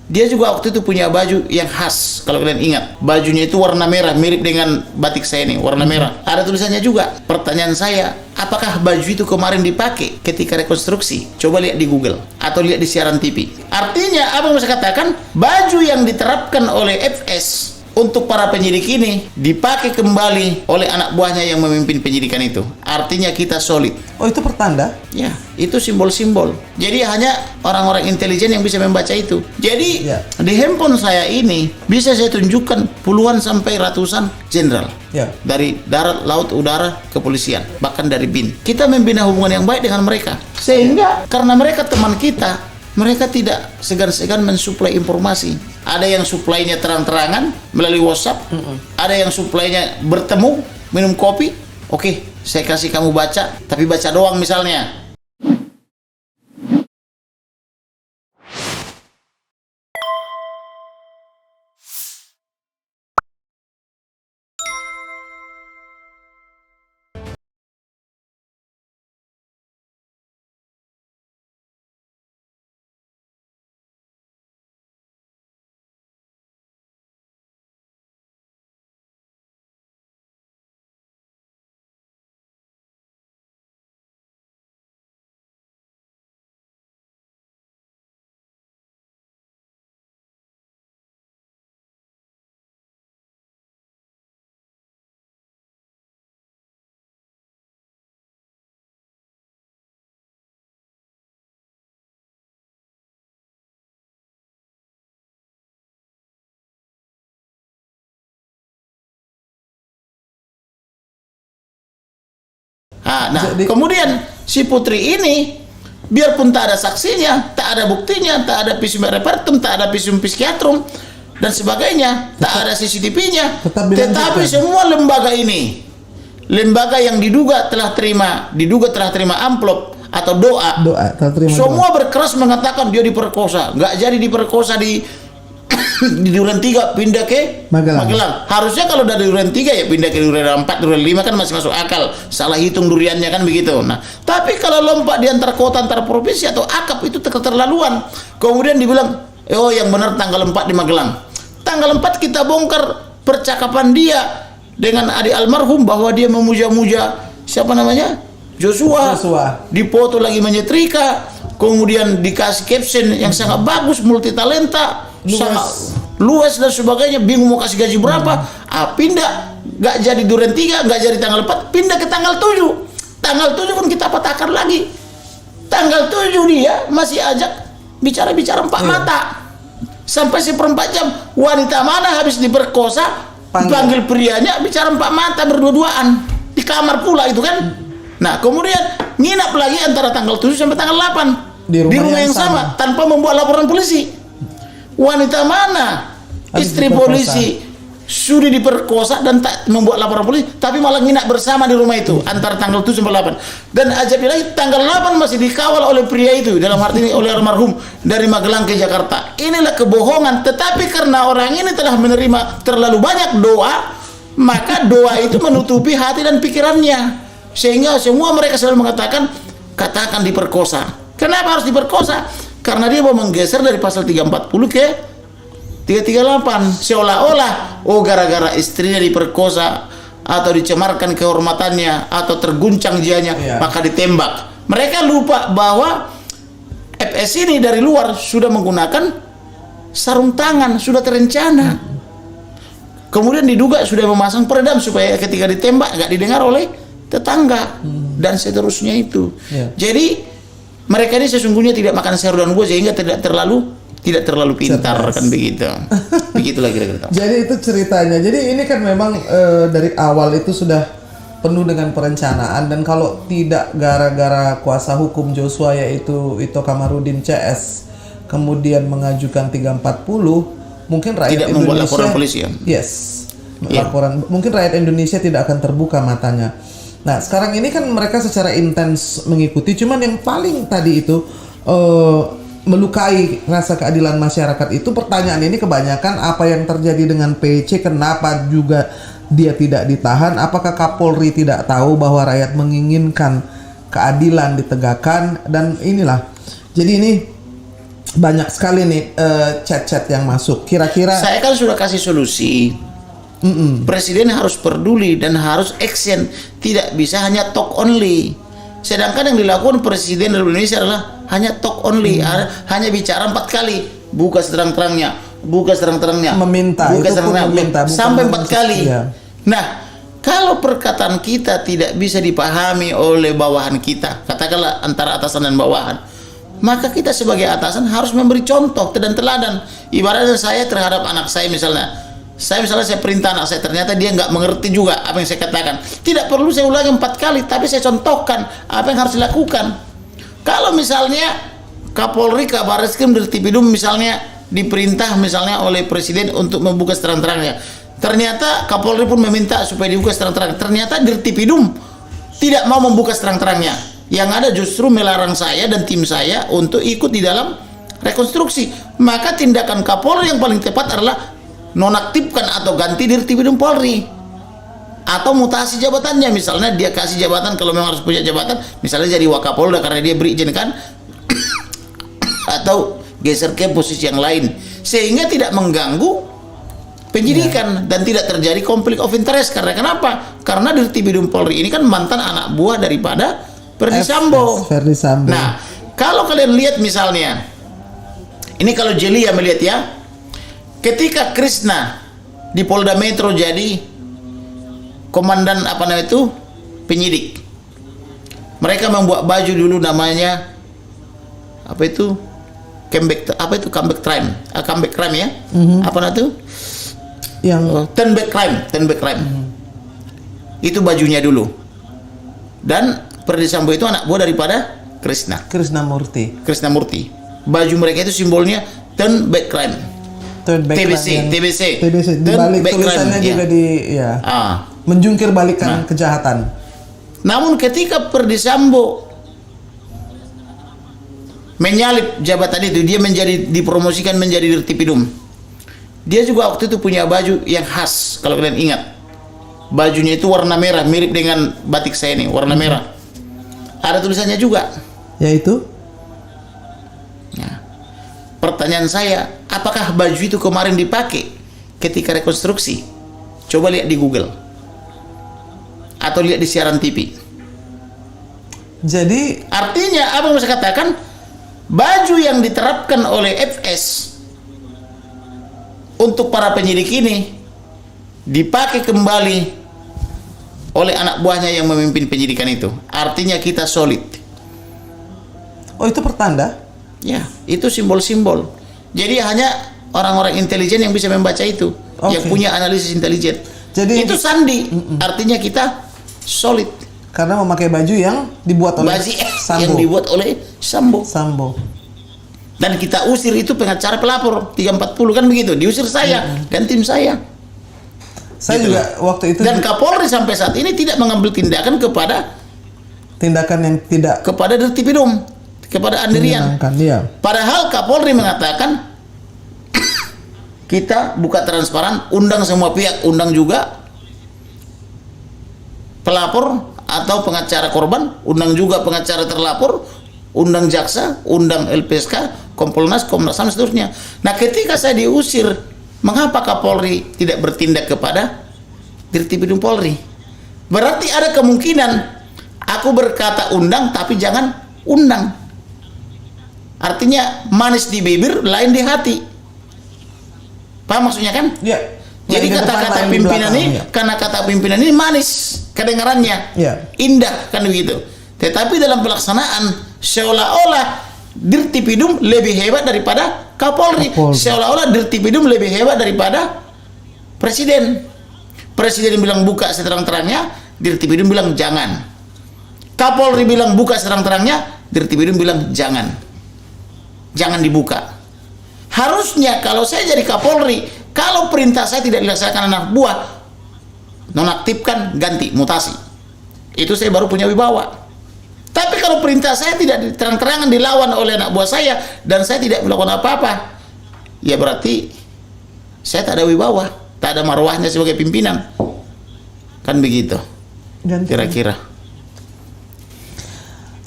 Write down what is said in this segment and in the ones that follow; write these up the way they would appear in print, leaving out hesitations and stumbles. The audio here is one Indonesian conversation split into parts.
Dia juga waktu itu punya baju yang khas, kalau kalian ingat. Bajunya itu warna merah, mirip dengan batik saya ini, warna merah. Ada tulisannya juga. Pertanyaan saya, apakah baju itu kemarin dipakai ketika rekonstruksi? Coba lihat di Google atau lihat di siaran TV. Artinya, apa yang saya katakan? Baju yang diterapkan oleh FS untuk para penyidik ini dipakai kembali oleh anak buahnya yang memimpin penyidikan itu. Artinya kita solid. Oh, itu pertanda? Ya, itu simbol-simbol. Jadi hanya orang-orang intelijen yang bisa membaca itu. Jadi di handphone saya ini bisa saya tunjukkan puluhan sampai ratusan jenderal. Dari darat, laut, udara, kepolisian, bahkan dari BIN. Kita membina hubungan yang baik dengan mereka. Sehingga karena mereka teman kita, mereka tidak segan-segan mensuplai informasi. Ada yang suplainya terang-terangan melalui WhatsApp, ada yang suplainya bertemu, minum kopi. Oke, saya kasih kamu baca, tapi baca doang misalnya. Nah, kemudian si Putri ini, biarpun tak ada saksinya, tak ada buktinya, tak ada visum repertum, tak ada visum psikiatrum dan sebagainya, tak ada CCTV-nya, tetapi semua lembaga ini, lembaga yang diduga telah terima amplop atau doa semua berkeras mengatakan dia diperkosa. Nggak jadi diperkosa di Duren 3 pindah ke Magelang. Harusnya kalau dari Duren 3 ya pindah ke Duren 4, Duren 5 kan masih masuk akal. Salah hitung duriannya kan begitu. Nah, tapi kalau lompat di antar kota, antar provinsi atau akap itu keterlaluan. Kemudian dibilang, oh yang benar tanggal 4 di Magelang. Tanggal 4 kita bongkar percakapan dia dengan adik almarhum bahwa dia memuja-muja siapa namanya? Joshua. Dipoto lagi menyetrika. Kemudian dikasih caption yang sangat bagus, multi talenta, sangat luas dan sebagainya, bingung mau kasih gaji berapa. Pindah, nggak jadi Duren 3, nggak jadi tanggal 4, pindah ke tanggal 7. Tanggal 7 pun kita patahkan lagi. Tanggal 7 dia masih ajak bicara-bicara empat mata. Sampai seperempat jam, wanita mana habis diperkosa, panggil prianya, bicara empat mata berdua-duaan. Di kamar pula itu kan. Nah, kemudian nginap lagi antara tanggal 7 sampai tanggal 8 di rumah yang sama tanpa membuat laporan polisi. Wanita mana istri polisi sudah diperkosa dan tak membuat laporan polisi, tapi malah nginap bersama di rumah itu antara tanggal 7 sampai 8. Dan ajabnya lagi tanggal 8 masih dikawal oleh pria itu, dalam arti ini oleh almarhum, dari Magelang ke Jakarta. Inilah kebohongan. Tetapi karena orang ini telah menerima terlalu banyak doa, maka doa itu menutupi hati dan pikirannya. Sehingga semua mereka selalu mengatakan, katakan diperkosa. Kenapa harus diperkosa? Karena dia mau menggeser dari pasal 340 ke 338. Seolah-olah, oh gara-gara istrinya diperkosa atau dicemarkan kehormatannya atau terguncang jiwanya, maka ditembak. Mereka lupa bahwa FS ini dari luar sudah menggunakan sarung tangan, sudah terencana. Kemudian diduga sudah memasang peredam supaya ketika ditembak nggak didengar oleh tetangga dan seterusnya itu. Jadi mereka ini sesungguhnya tidak makan sayur dan buah sehingga tidak terlalu pintar kan begitu. Begitulah kira-kira. Jadi itu ceritanya. Jadi ini kan memang dari awal itu sudah penuh dengan perencanaan, dan kalau tidak gara-gara kuasa hukum Joshua yaitu Ito Kamarudin CS kemudian mengajukan 340, mungkin rakyat tidak Indonesia membuat laporan polisi ya. Laporan mungkin rakyat Indonesia tidak akan terbuka matanya. Nah, sekarang ini kan mereka secara intens mengikuti, cuman yang paling tadi itu melukai rasa keadilan masyarakat itu, pertanyaan ini kebanyakan apa yang terjadi dengan PC, kenapa juga dia tidak ditahan, apakah Kapolri tidak tahu bahwa rakyat menginginkan keadilan ditegakkan, dan inilah. Jadi ini banyak sekali nih chat-chat yang masuk. Kira-kira Saya kan sudah kasih solusi. Presiden harus peduli dan harus action, tidak bisa hanya talk only. Sedangkan yang dilakukan Presiden Republik Indonesia adalah hanya talk only, hanya bicara 4 kali, buka seterang-terangnya, buka seterang-terangnya, Meminta, buka itu pun seterang-terangnya, meminta, bukan sampai 4 menuntut, kali. iya. Nah, kalau perkataan kita tidak bisa dipahami oleh bawahan kita, katakanlah antara atasan dan bawahan, maka kita sebagai atasan harus memberi contoh dan teladan. Ibaratnya saya terhadap anak saya misalnya, saya perintah anak saya, ternyata dia nggak mengerti juga apa yang saya katakan. Tidak perlu saya ulangi 4 kali, tapi saya contohkan apa yang harus dilakukan. Kalau misalnya Kapolri, Kabar Reskrim, Dirtipidum misalnya diperintah misalnya oleh Presiden untuk membuka seterang-terangnya, ternyata Kapolri pun meminta supaya dibuka seterang-terangnya, ternyata Dirtipidum tidak mau membuka seterang-terangnya, yang ada justru melarang saya dan tim saya untuk ikut di dalam rekonstruksi. Maka tindakan Kapolri yang paling tepat adalah nonaktifkan atau ganti Dirtipidum Polri, atau mutasi jabatannya. Misalnya dia kasih jabatan, kalau memang harus punya jabatan, misalnya jadi Wakapolda karena dia berizin kan, atau geser ke posisi yang lain sehingga tidak mengganggu penyidikan dan tidak terjadi konflik of interest. Karena kenapa? Karena Dirtipidum Polri ini kan mantan anak buah daripada Ferdy Sambo. Ferdy Sambo. Nah, kalau kalian lihat misalnya, ini kalau Jelia melihat ya, ketika Krishna di Polda Metro jadi komandan apa namanya itu, penyidik, mereka membuat baju dulu namanya apa itu, comeback crime ya, apa namanya itu, yang turn back crime. Itu bajunya dulu. Dan Ferdy Sambo itu anak buah daripada Krishna Murti. Baju mereka itu simbolnya turn back crime. TBC. Di balik tulisannya juga menjungkir balikan kejahatan. Namun ketika Ferdy Sambo menyalip jabatan itu, dia dipromosikan menjadi Dirtipidum. Dia juga waktu itu punya baju yang khas, kalau kalian ingat. Bajunya itu warna merah, mirip dengan batik saya ini, warna merah. Ada tulisannya juga. Yaitu? Ya. Pertanyaan saya, apakah baju itu kemarin dipakai ketika rekonstruksi? Coba lihat di Google. Atau lihat di siaran TV. Jadi artinya apa yang saya katakan? Baju yang diterapkan oleh FS untuk para penyidik ini dipakai kembali oleh anak buahnya yang memimpin penyidikan itu. Artinya kita solid. Oh, itu pertanda? Ya, itu simbol-simbol. Jadi hanya orang-orang intelijen yang bisa membaca itu, yang punya analisis intelijen. Jadi itu sandi. Artinya kita solid. Karena memakai baju yang dibuat oleh Sambo. Yang dibuat oleh Sambo. Dan kita usir itu pengacara pelapor 340 kan begitu, diusir saya dan tim saya. Saya gitu juga waktu itu. Dan Kapolri sampai saat ini tidak mengambil tindakan kepada Dirtipidum, kepada Andrian. Iya. Padahal Kapolri mengatakan kita buka transparan, undang semua pihak, undang juga pelapor atau pengacara korban, undang juga pengacara terlapor, undang jaksa, undang LPSK, Kompolnas, Komnas HAM, seterusnya. Nah, ketika saya diusir, mengapa Kapolri tidak bertindak kepada Dirtipidum Polri? Berarti ada kemungkinan aku berkata undang tapi jangan undang. Artinya manis di bibir, lain di hati. Paham maksudnya kan? Iya. Jadi kata-kata pimpinan ini, karena kata pimpinan ini manis kedengarannya, indah kan begitu. Tetapi dalam pelaksanaan seolah-olah Dirtipidum lebih hebat daripada Kapolri. Seolah-olah Dirtipidum lebih hebat daripada Presiden. Presiden bilang buka seterang-terangnya, Dirtipidum bilang jangan. Kapolri bilang buka seterang-terangnya, Dirtipidum bilang jangan. Jangan dibuka. Harusnya kalau saya jadi Kapolri, kalau perintah saya tidak dilaksanakan anak buah, nonaktifkan, ganti, mutasi. Itu saya baru punya wibawa. Tapi kalau perintah saya tidak terang-terangan dilawan oleh anak buah saya dan saya tidak melakukan apa-apa, ya berarti saya tak ada wibawa, tak ada marwahnya sebagai pimpinan. Kan begitu. Kira-kira.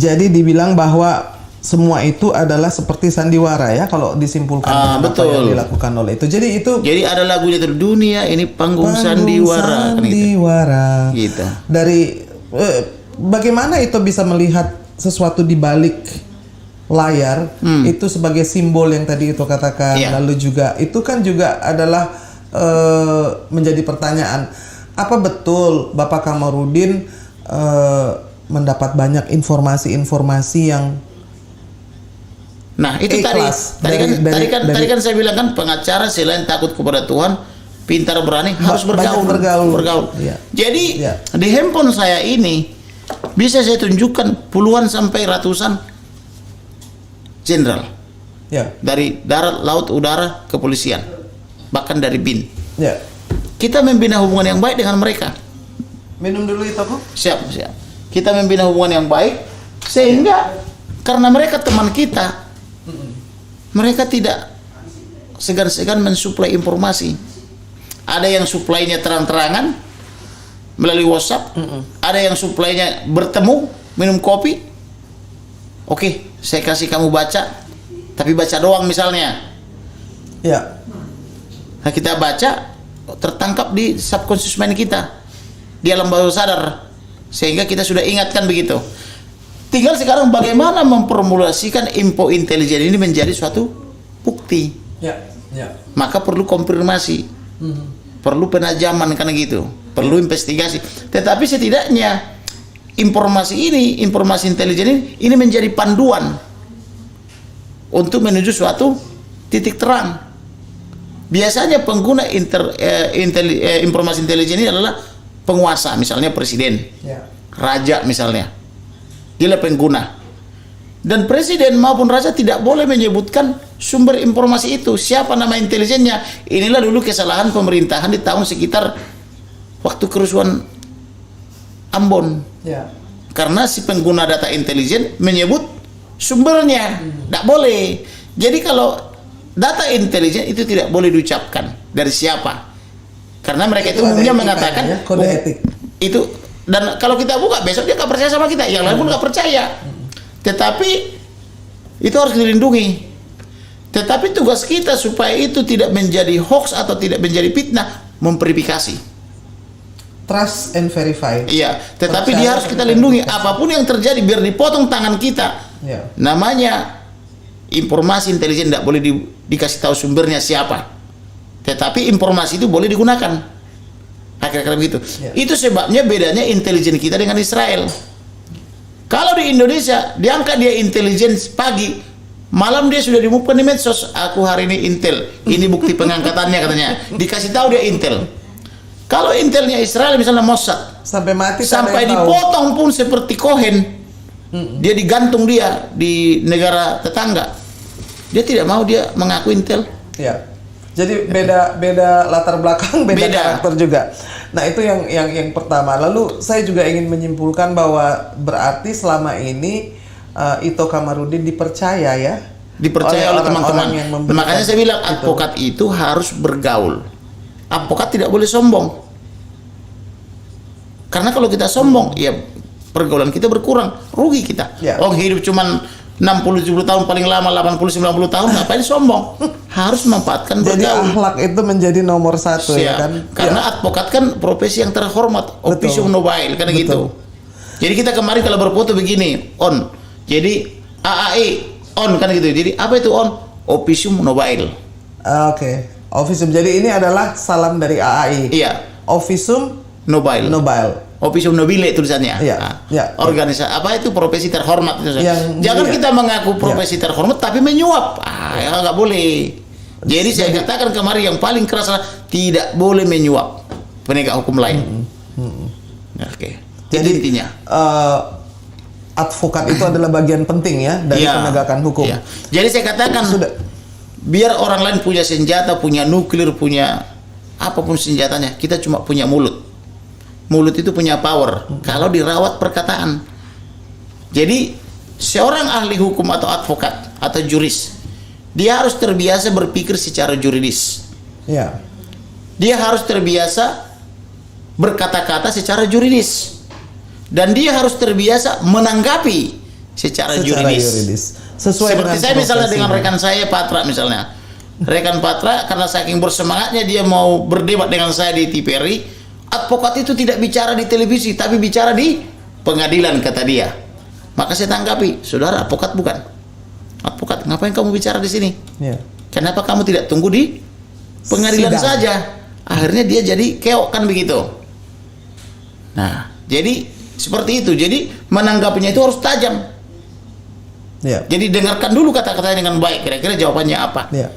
Jadi dibilang bahwa semua itu adalah seperti sandiwara ya kalau disimpulkan dengan apa betul. yang dilakukan oleh itu. Jadi ada lagunya itu, dunia ini panggung sandiwara, sandiwara. kan gitu. Dari bagaimana itu bisa melihat sesuatu di balik layar itu sebagai simbol yang tadi itu katakan, lalu juga itu kan juga adalah menjadi pertanyaan, apa betul Bapak Kamarudin mendapat banyak informasi-informasi yang itu tadi kan saya bilang kan, pengacara selain takut kepada Tuhan, pintar berani, harus bergaul. Ya. Jadi di handphone saya ini bisa saya tunjukkan puluhan sampai ratusan jenderal. Ya. Dari darat, laut, udara, kepolisian, bahkan dari BIN. Ya. Kita membina hubungan yang baik dengan mereka. Minum dulu itu kok. Siap. Kita membina hubungan yang baik sehingga karena mereka teman kita, mereka tidak segan-segan mensuplai informasi. Ada yang suplainya terang-terangan melalui WhatsApp, ada yang suplainya bertemu minum kopi. Oke, saya kasih kamu baca, tapi baca doang misalnya. Ya. Nah, kita baca, tertangkap di subconscious mind kita, di alam bawah sadar, sehingga kita sudah ingatkan begitu. Tinggal sekarang bagaimana memformulasikan info intelijen ini menjadi suatu bukti. Ya. Maka perlu konfirmasi, perlu penajaman karena gitu, perlu investigasi. Tetapi setidaknya informasi intelijen ini menjadi panduan untuk menuju suatu titik terang. Biasanya pengguna informasi intelijen ini adalah penguasa, misalnya presiden, raja misalnya. Dialah pengguna. Dan presiden maupun raja tidak boleh menyebutkan sumber informasi itu, siapa nama intelijennya. Inilah dulu kesalahan pemerintahan di tahun sekitar waktu kerusuhan Ambon. Ya. Karena si pengguna data intelijen menyebut sumbernya, tidak boleh. Jadi kalau data intelijen itu tidak boleh diucapkan dari siapa, karena mereka itu umumnya mengatakan kode etik itu. Dan kalau kita buka besok dia nggak percaya sama kita, yang lain pun nggak percaya. Tetapi itu harus dilindungi. Tetapi tugas kita supaya itu tidak menjadi hoax atau tidak menjadi fitnah, memverifikasi. Trust and verify. Iya, tetapi dia harus kita lindungi. Apapun yang terjadi biar dipotong tangan kita. Ya. Namanya informasi intelijen tidak boleh dikasih tahu sumbernya siapa. Tetapi informasi itu boleh digunakan. Kira-kira begitu. Ya. Itu sebabnya bedanya intelijen kita dengan Israel. Kalau di Indonesia diangkat dia intelijen pagi, malam dia sudah diumumkan di medsos, aku hari ini intel, ini bukti pengangkatannya katanya, dikasih tahu dia intel. Kalau intelnya Israel misalnya Mossad, sampai mati, sampai dipotong pun seperti Cohen, dia digantung dia di negara tetangga, dia tidak mau dia mengaku intel. Ya. Jadi beda latar belakang, beda karakter juga. Nah, itu yang pertama. Lalu saya juga ingin menyimpulkan bahwa berarti selama ini Ito Kamarudin dipercaya ya? Dipercaya oleh teman-teman. Makanya saya bilang advokat itu harus bergaul. Advokat tidak boleh sombong. Karena kalau kita sombong, ya pergaulan kita berkurang, rugi kita. Ya. Oh, hidup cuman 60-70 tahun paling lama, 80-90 tahun, ngapain sombong? Harus memanfaatkan bergaul. Jadi akhlak itu menjadi nomor satu. Ya kan? Karena advokat kan profesi yang terhormat, officium nobile, kan gitu. Jadi kita kemarin kalau berfoto begini, on. Jadi AAE, on, kan gitu. Jadi apa itu on? Officium nobile. Oke. Officium. Jadi ini adalah salam dari AAI. Iya. Officium nobile. Officium nobile tulisannya. Organisasi apa itu, profesi terhormat itu. Jangan kita mengaku profesi terhormat tapi menyuap. Ya nggak boleh. Jadi saya katakan kemarin yang paling keras adalah tidak boleh menyuap penegak hukum lain. Oke. Jadi intinya advokat itu adalah bagian penting ya dari penegakan hukum. Ya. Jadi saya katakan biar orang lain punya senjata, punya nuklir, punya apapun senjatanya, kita cuma punya mulut. Mulut itu punya power kalau dirawat perkataan. Jadi seorang ahli hukum atau advokat atau juris, dia harus terbiasa berpikir secara juridis. Ya. Dia harus terbiasa berkata-kata secara juridis. Dan dia harus terbiasa menanggapi secara juridis. sesuai Seperti dengan saya misalnya dengan profesinya. rekan saya Patra misalnya. Rekan Patra karena saking bersemangatnya dia mau berdebat dengan saya di TVRI, advokat itu tidak bicara di televisi tapi bicara di pengadilan kata dia. Maka saya tanggapi, saudara advokat bukan? Advokat, ngapain kamu bicara di sini? Ya. Kenapa kamu tidak tunggu di pengadilan Sidang. saja? Akhirnya dia jadi keok kan begitu. Nah, jadi seperti itu. Jadi menanggapinya itu harus tajam. Ya. Jadi dengarkan dulu kata-katanya dengan baik. Kira-kira jawabannya apa? Ya.